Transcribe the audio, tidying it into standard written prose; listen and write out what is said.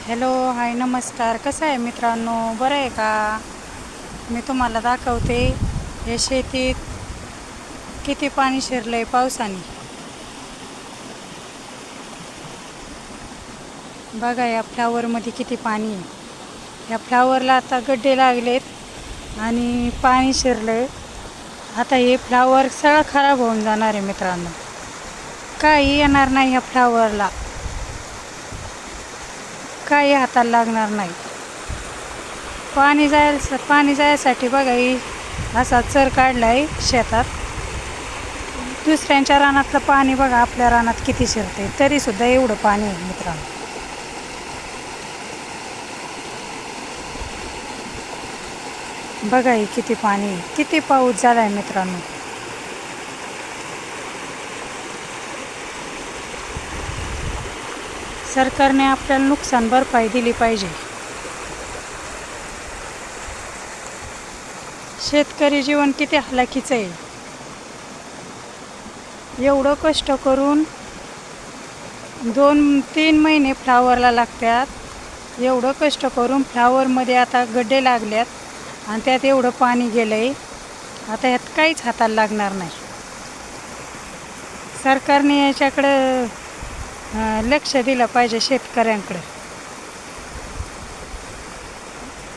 Hello hi नमस्कार. कसं आहे मित्रांनो, बरं आहे का? मी तुम्हाला दाखवते हे शेतीत किती पाणी शिरलं आहे पावसाने. बघा या फ्लावरमध्ये किती पाणी आहे. या फ्लावरला आता गड्डे लागलेत आणि पाणी शिरलं आहे. आता हे फ्लावर सगळं खराब होऊन जाणार आहे मित्रांनो. काही येणार नाही ह्या फ्लावरला, काही हाताला लागणार नाही. पाणी जायसाठी बघा ही असा चर काढला आहे शेतात. दुसऱ्यांच्या रानातलं पाणी बघा आपल्या रानात किती शिरते, तरीसुद्धा एवढं पाणी आहे मित्रांनो. बघा ही किती पाणी आहे, किती पाऊस झाला आहे मित्रांनो. सरकारने आपल्याला नुकसान भरपाई दिली पाहिजे. शेतकरी जीवन किती हलाखीचं आहे. एवढं कष्ट करून 2-3 महिने फ्लावरला लागतात. एवढं कष्ट करून फ्लावरमध्ये आता गड्डे लागल्यात आणि त्यात एवढं पाणी गेलं आहे. आता ह्यात काहीच हाताला लागणार नाही. सरकारने याच्याकडं लक्ष दिलं पाहिजे शेतकऱ्यांकडं.